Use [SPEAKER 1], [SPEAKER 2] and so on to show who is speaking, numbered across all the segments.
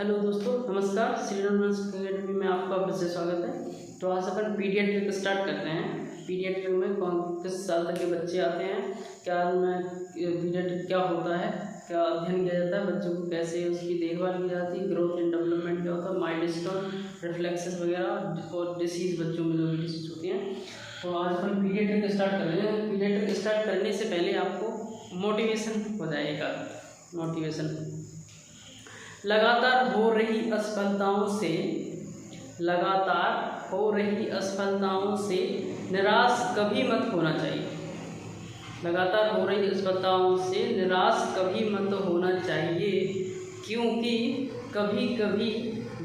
[SPEAKER 1] Hello दोस्तों, नमस्कार। Shriram academy में आपका फिर से स्वागत है। तो आज अपन पीडियाट्रिक स्टार्ट करते हैं। पीडियाट्रिक में किस साल तक के बच्चे आते हैं, क्या उनमें पीडियाट्रिक क्या होता है, क्या अध्ययन किया जाता है, बच्चों को कैसे उसकी देखभाल की जाती है, ग्रोथ एंड डेवलपमेंट क्या होता है, माइलस्टोन, रिफ्लेक्सेस वगैरह और डिसीज़ बच्चों में जो भी डिसीज होती हैं। तो आज अपन पीडियाट्रिक स्टार्ट कर रहे हैं। पीडियाट्रिक स्टार्ट करने से पहले आपको मोटिवेशन हो जाएगा। मोटिवेशन लगातार हो रही असफलताओं से निराश कभी मत होना चाहिए। लगातार हो रही असफलताओं से निराश कभी मत होना चाहिए, क्योंकि कभी कभी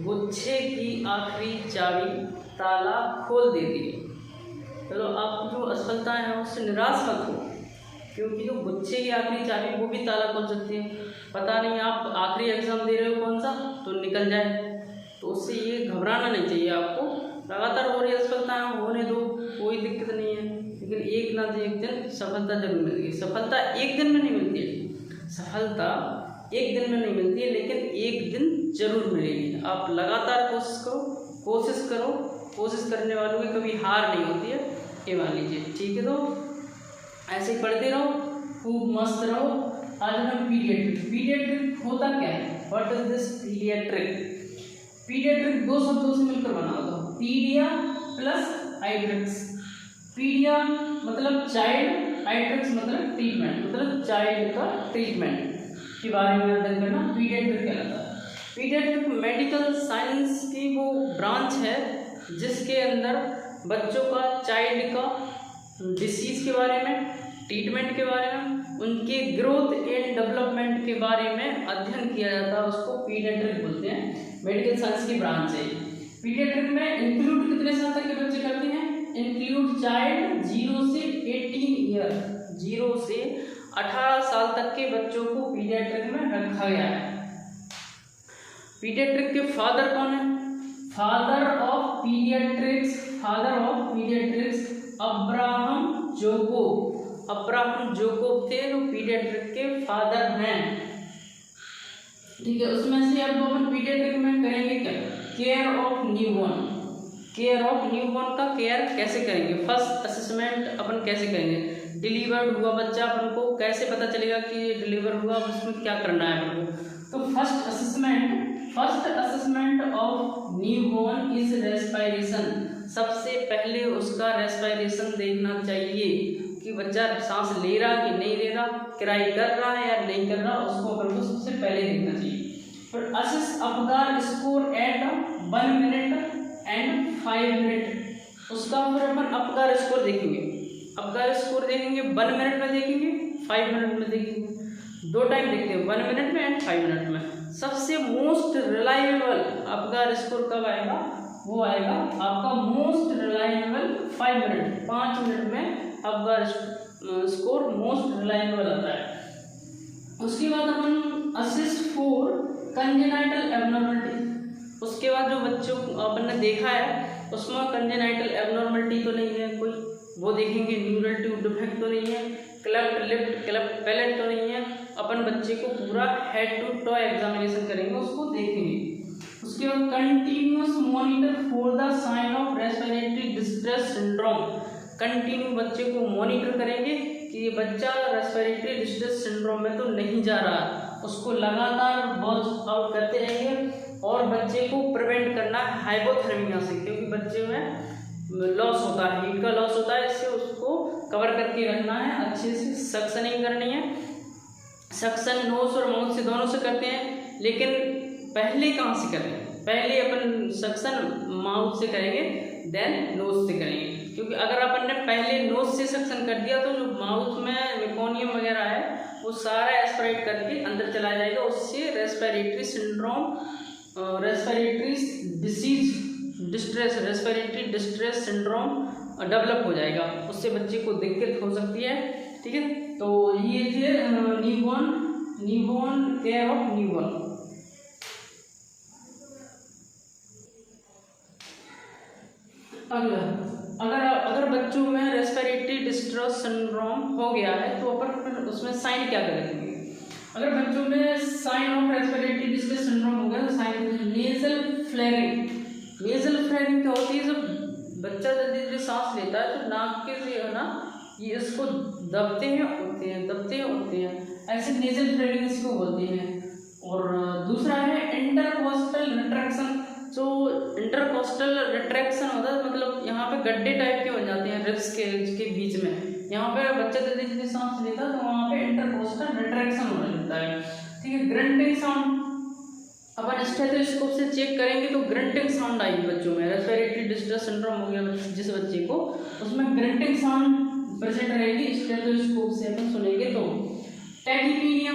[SPEAKER 1] गुच्छे की आखिरी चाबी ताला खोल देती है। चलो, आप जो असफलताएं हैं उससे निराश मत हो, क्योंकि जो गुच्छे की आखिरी चाबी वो भी ताला खोल सकती है। पता नहीं आप आखिरी एग्ज़ाम दे रहे हो कौन सा, तो निकल जाए, तो उससे ये घबराना नहीं चाहिए आपको। लगातार हो रही असफलताएं होने दो, कोई दिक्कत नहीं है, लेकिन एक ना एक दिन सफलता जरूर मिलती है। सफलता एक दिन में नहीं मिलती है, सफलता एक दिन में नहीं मिलती है, लेकिन एक दिन जरूर मिलेगी। आप लगातार कोशिश करो। कोशिश करने वालों की कभी हार नहीं होती है, ये मान लीजिए। ठीक है, तो ऐसे ही पढ़ते रहो, खूब मस्त रहो। आज हम पीडियाट्रिक होता क्या है, what is this paediatric? Paediatric दो शब्दों से मिलकर बना होता है, पीडिया प्लस आइट्रिक्स। पीडिया मतलब चाइल्ड, आइट्रिक्स मतलब ट्रीटमेंट, मतलब चाइल्ड का ट्रीटमेंट के बारे में अध्ययन करना पीडियाट्रिक कहलाता है। पीडियाट्रिक मेडिकल साइंस की वो ब्रांच है जिसके अंदर बच्चों का, चाइल्ड का डिसीज के बारे में, ट्रीटमेंट के बारे में, उनके ग्रोथ एंड डेवलपमेंट के बारे में अध्ययन किया जाता है। उसको पीडियाट्रिक बोलते हैं, मेडिकल साइंस की ब्रांच है। पीडियाट्रिक में इंक्लूड कितने साल तक के बच्चे करते हैं? इंक्लूड चाइल्ड 0 से 18 ईयर, 0 से 18 साल तक के बच्चों को पीडियाट्रिक में रखा गया है। पीडियाट्रिक के फादर कौन है? Father of paediatrics Abraham Jacob थे, जो पीडियाट्रिक के फादर हैं। ठीक है, उसमें से अब अपन पीडियाट्रिक में करेंगे क्या? Care of newborn. Care of newborn का केयर कैसे करेंगे? फर्स्ट असेसमेंट अपन कैसे करेंगे? डिलीवर्ड हुआ बच्चा, अपन को कैसे पता चलेगा कि ये डिलीवर हुआ, उसमें क्या करना है अपन को? तो first assessment of newborn is respiration. सबसे पहले उसका रेस्पिरेशन देखना चाहिए कि बच्चा सांस ले रहा कि नहीं ले रहा, क्राई कर रहा है या नहीं कर रहा, उसको अपन को सबसे पहले देखना चाहिए। फिर assess Apgar score at 1 minute and 5 minute. उसका फिर अपन अपगार स्कोर देखेंगे। अपगार स्कोर देखेंगे 1 मिनट में देखेंगे, 5 मिनट में देखेंगे। दो टाइम देखते हैं, 1 मिनट में एंड 5 मिनट में। सबसे मोस्ट रिलायबल अपगार स्कोर कब आएगा? वो आएगा आपका मोस्ट रिलायबल 5 मिनट, 5 मिनट में अपगार स्कोर मोस्ट रिलायबल आता है। उसके बाद अपन असिस्ट फॉर कंजेनाइटल एब्नॉर्मलिटी। उसके बाद जो बच्चों अपन ने देखा है उसमें कंजेनाइटल एब्नॉर्मलिटी तो नहीं है कोई, वो देखेंगे। न्यूरल ट्यूब डिफेक्ट तो नहीं है, क्लेफ्ट लिप, क्लेफ्ट पैलेट तो नहीं है। अपन बच्चे को पूरा हेड टू टॉ एग्जामिनेशन करेंगे, उसको देखेंगे। उसके बाद continuous monitor for the sign of respiratory distress syndrome. Continue बच्चे को मॉनिटर करेंगे कि ये बच्चा रेस्पिरेटरी डिस्ट्रेस सिंड्रोम में तो नहीं जा रहा, उसको लगातार वॉच आउट करते रहेंगे। और बच्चे को प्रिवेंट करना है हाइपोथर्मिया से, क्योंकि बच्चे में लॉस होता है, हीट का लॉस होता है, इससे उसको कवर करके रखना है, अच्छे से सक्शनिंग करनी है। सक्शन नोज और माउथ से दोनों से करते हैं, लेकिन पहले कहाँ से करें? पहले अपन सक्शन माउथ से करेंगे, देन नोज से करेंगे, क्योंकि अगर अपन ने पहले नोज से सक्शन कर दिया तो जो माउथ में मेकोनियम वगैरह है वो सारा एस्पिरेट करके अंदर चला जाएगा, उससे respiratory syndrome, respiratory distress syndrome develop हो जाएगा, उससे बच्चे को दिक्कत हो सकती है। ठीक है, तो ये थे न्यूबॉर्न केयर ऑफ न्यूबॉर्न। अगर बच्चों में रेस्पिरेटरी डिस्ट्रेस सिंड्रोम हो गया है तो अपन उसमें साइन क्या करेंगे? अगर बच्चों में sign of respiratory distress syndrome हो गया तो sign nasal flaring. Nasal flaring क्या होती है, जब बच्चा जल्दी जल्दी सांस लेता है तो नाक के से है ना ये इसको दबते हैं उठते हैं, ऐसे नेजल फ्लेरिंग इसको बोलते हैं। और दूसरा है इंटरकोस्टल रिट्रैक्शन। जो इंटरकोस्टल रिट्रैक्शन होता है मतलब यहाँ पे गड्ढे टाइप के बन जाते हैं रिब्स के बीच में, यहाँ पे बच्चा जल्दी जल्दी सांस लेता है तो वहाँ पे इंटरकोस्टल रिट्रैक्शन होने लगता है। ठीक है, ग्रंटिंग साउंड अपन स्टेथोस्कोप से चेक करेंगे तो ग्रंटिंग साउंड आएगी बच्चों में। रेस्पिरेटरी डिस्ट्रेस सिंड्रोम हो गया जिस बच्चे को, उसमें ग्रंटिंग साउंड प्रेजेंट रहेगी, स्टेथोस्कोप से अपन सुनेंगे तो। टैकीपीनिया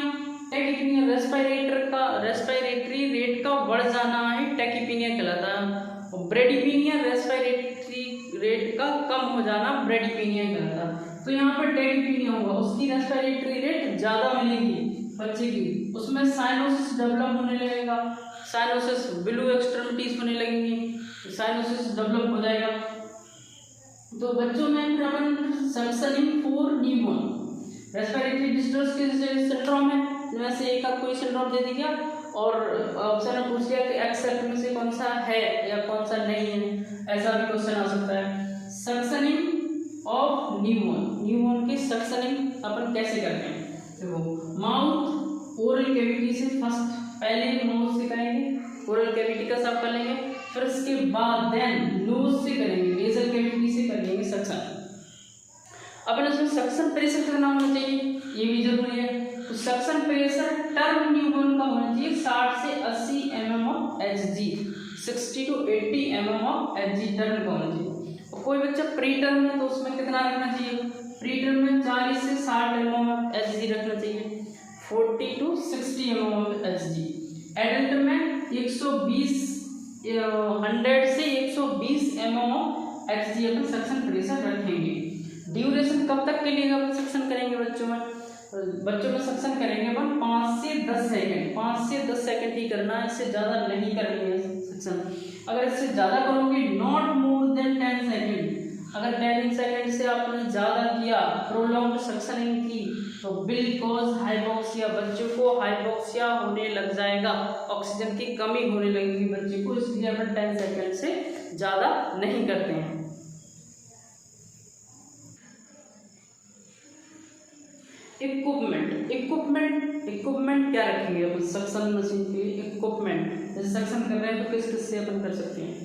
[SPEAKER 1] रेस्पिरेटरी रेट का बढ़ जाना है टैकीपीनिया कहलाता है। और ब्रेडीपीनिया रेस्पिरेटरी रेट का कम हो जाना ब्रेडीपीनिया कहलाता है। तो यहाँ पर टैकीपीनिया होगा, उसकी रेस्पिरेटरी रेट ज़्यादा मिलेगी बच्चे की, उसमें साइनोसिस डेवलप होने लगेगा, साइनोसिस ब्लू एक्सट्रीमिटीज होने लगेंगी, साइनोसिस डेवलप हो जाएगा। तो बच्चों में प्रबल suctioning for newborn respiratory distress के सिंड्रोम है, इनमें से एक कोई सिंड्रोम दे दिया और ऑप्शन में पूछ लिया कि एक्सेप्ट में से कौन सा है या कौन सा नहीं है, ऐसा भी क्वेश्चन आ सकता है। सक्शनिंग ऑफ न्यूबॉर्न की सक्शनिंग अपन कैसे करते हैं, देखो माउथ ओरल कैविटी से फर्स्ट, पहले माउथ से करेंगे, ओरल कैविटी का साफ कर लेंगे, फिर उसके बाद देन नोज से करेंगे, नेजल कैविटी से कर लेंगे सक्शन। अपन इसमें सक्शन प्रेशर कितना होना चाहिए ये भी जरूरी है। तो सक्शन प्रेशर टर्म न्यूबॉर्न का होना चाहिए 60 से 80 mm of Hg, 60 to 80 mm of Hg term का होना चाहिए। और कोई बच्चा प्री टर्म है तो उसमें कितना रखना चाहिए, प्री टर्म में 40 से 60 mm ऑफ Hg रखना चाहिए, 40 to 60 mm of Hg। Adult में 100 से 120 mm of Hg upon suction pressure रखेंगे। ड्यूरेशन कब तक के लिए अपन सक्शन करेंगे बच्चों में सक्शन करेंगे अपन 5 से 10 सेकंड, 5 से 10 सेकंड ही करना है, इससे ज़्यादा नहीं करेंगे सक्शन। अगर इससे ज़्यादा करोगे नॉट मोर देन 10 सेकंड, अगर 10 सेकंड से आपने ज़्यादा किया प्रोलॉन्ग सक्शनिंग की तो विल कॉज हाइपोक्सिया, बच्चों को हाइपोक्सिया होने लग जाएगा, ऑक्सीजन की कमी होने लगेगी बच्चे को, इसलिए अपन 10 सेकंड से ज़्यादा नहीं करते हैं। इक्विपमेंट क्या रखेंगे अपन सक्शन मशीन के इक्विपमेंट, जैसे सक्शन कर रहे हैं तो किस से अपन कर सकते हैं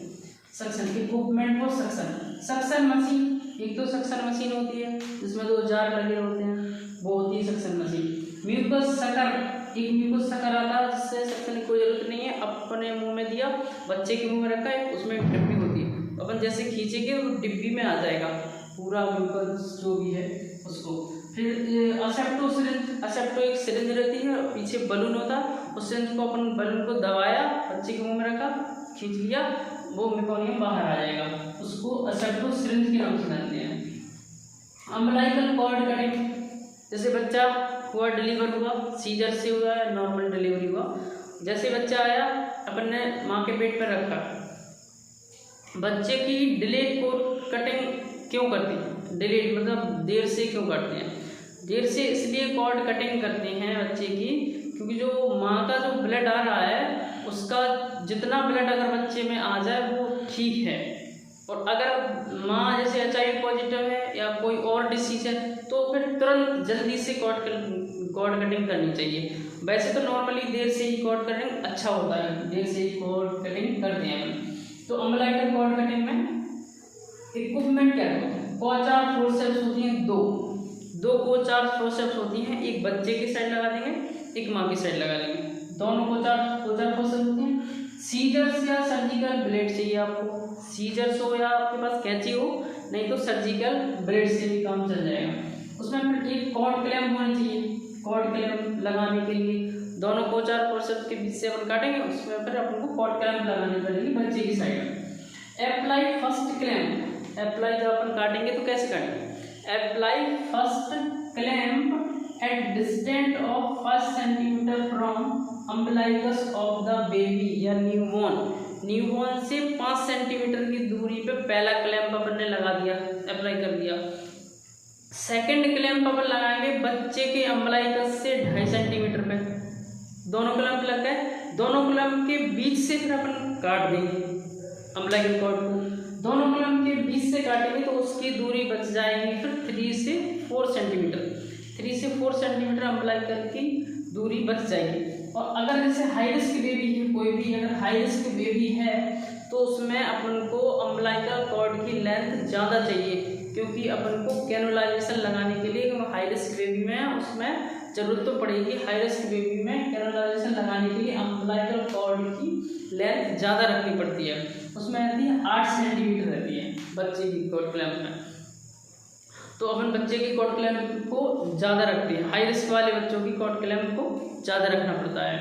[SPEAKER 1] सक्शन, इक्विपमेंट और सक्शन मशीन। एक तो सक्शन मशीन होती है जिसमें 2 जार लगे होते हैं, वो होती है सक्शन मशीन। म्यूकस सकर, एक म्यूकस सकर आता है जिससे सक्शन की कोई जरूरत नहीं है, अपने मुंह में दिया, बच्चे के मुंह में रखा है, उसमें एक डिब्बी होती है, अपन जैसे खींचेंगे वो डिब्बी में आ जाएगा पूरा म्यूकस जो भी है उसको। फिर असेप्टो एक सिरिंज रहती है, पीछे बलून होता है, उस सिरिंज को अपन बलून को दबाया, बच्चे के मुंह में रखा, खींच लिया, वो मेकोनियम बाहर आ जाएगा, उसको असेप्टो सिरिंज के नाम से जानते हैं। अम्बिलाइकल कॉर्ड कटिंग, जैसे बच्चा हुआ डिलीवर हुआ, सीजर से हुआ या नॉर्मल डिलीवरी हुआ, जैसे बच्चा आया अपन ने माँ के पेट पर रखा, बच्चे की डिले कॉर्ड कटिंग क्यों करते हैं, डिलेड मतलब देर से क्यों करते हैं, देर से इसलिए कॉर्ड कटिंग करते हैं बच्चे की क्योंकि जो माँ का जो ब्लड आ रहा है उसका जितना ब्लड अगर बच्चे में आ जाए वो ठीक है, और अगर माँ जैसे HIV पॉजिटिव है या कोई और डिसीज है तो फिर तुरंत जल्दी से कॉर्ड कटिंग करनी चाहिए। वैसे तो नॉर्मली देर से ही कॉर्ड कटिंग अच्छा होता है, देर से ही कॉर्ड कटिंग करते हैं। तो अम्बिलाइकल कॉर्ड कटिंग में इक्विपमेंट क्या है, कोचार फोर्सेप्स होती हैं, दो कोचार फोर्सेप्स होती हैं, एक बच्चे की साइड लगा देंगे, एक माँ की साइड लगा देंगे, दोनों कोचार फोर्सेप्स होती हैं। सीजर्स या सर्जिकल ब्लेड चाहिए आपको, सीजर्स हो या आपके पास कैंची हो, नहीं तो सर्जिकल ब्लेड से भी काम चल जाएगा। उसमें फिर एक कॉर्ड क्लैंप होना चाहिए, कॉर्ड क्लैंप लगाने के लिए दोनों कोचार फोर्सेप्स के बीच से अपन काटेंगे, उसमें फिर अपन को कॉर्ड क्लैंप लगानी पड़ेगी बच्चे की side. Apply first clamp, apply जब अपन काटेंगे तो कैसे काटेंगे, apply first clamp at distance of 5 centimetre from umbilicus of the baby या न्यूबॉर्न से 5 सेंटीमीटर की दूरी पे पहला क्लैंप अपन ने लगा दिया, अप्लाई कर दिया। सेकंड क्लैंप अपन लगाएंगे बच्चे के अम्बलाइकस से 2.5 सेंटीमीटर पे। दोनों क्लैंप लग गए, दोनों क्लैंप के बीच से फिर अपन काट देंगे अम्बलाइकल कॉर्ड को। दोनों क्लैंप के बीच से काटेंगे तो उसकी दूरी बच जाएगी फिर 3 से 4 सेंटीमीटर। 3 से 4 सेंटीमीटर अम्बलाइकल की दूरी बच जाएगी। और अगर जैसे हाई रिस्क बेबी है, कोई भी अगर हाई रिस्क बेबी है तो उसमें अपन को अम्बलाइकल कॉर्ड की लेंथ ज़्यादा चाहिए, क्योंकि अपन को कैनुलाइजेशन लगाने के लिए हाई रिस्क बेबी में उसमें ज़रूरत तो पड़ेगी। हाई रिस्क बेबी में कैनुलाइजेशन लगाने के लिए अम्बलाइकल कॉर्ड की लेंथ ज़्यादा रखनी पड़ती है। उसमें रहती है 8 सेंटीमीटर रहती है बच्चे की कॉर्ड क्लैंप में। तो अपन बच्चे की कॉर्ड क्लैंप को ज़्यादा रखते हैं, हाई रिस्क वाले बच्चों की कॉर्ड क्लैंप को ज़्यादा रखना पड़ता है।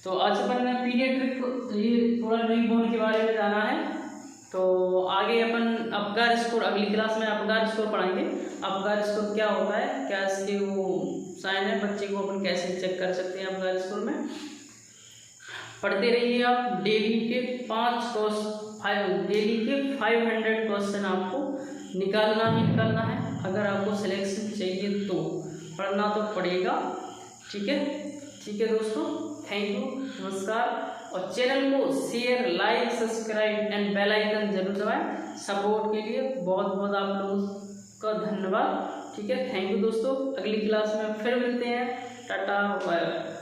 [SPEAKER 1] तो आज अपन ने पीडियाट्रिक ये थोड़ा न्यूबॉर्न के बारे में जाना है। तो आगे अपन अपगार स्कोर, अगली क्लास में अपगार स्कोर पढ़ाएंगे। अपगार स्कोर क्या होता है, क्या इसके वो साइन है, बच्चे को अपन कैसे चेक कर सकते हैं अपगार स्कोर में। पढ़ते रहिए आप। डेली के 500 क्वेश्चन आपको निकालना है। अगर आपको सिलेक्शन चाहिए तो पढ़ना तो पड़ेगा। ठीक है दोस्तों, थैंक यू, नमस्कार। और चैनल को share, like, subscribe and bell icon जरूर दबाएं। सपोर्ट के लिए बहुत बहुत आप लोगों का धन्यवाद। ठीक है, थैंक यू दोस्तों। अगली क्लास में फिर मिलते हैं। Tata, bye bye.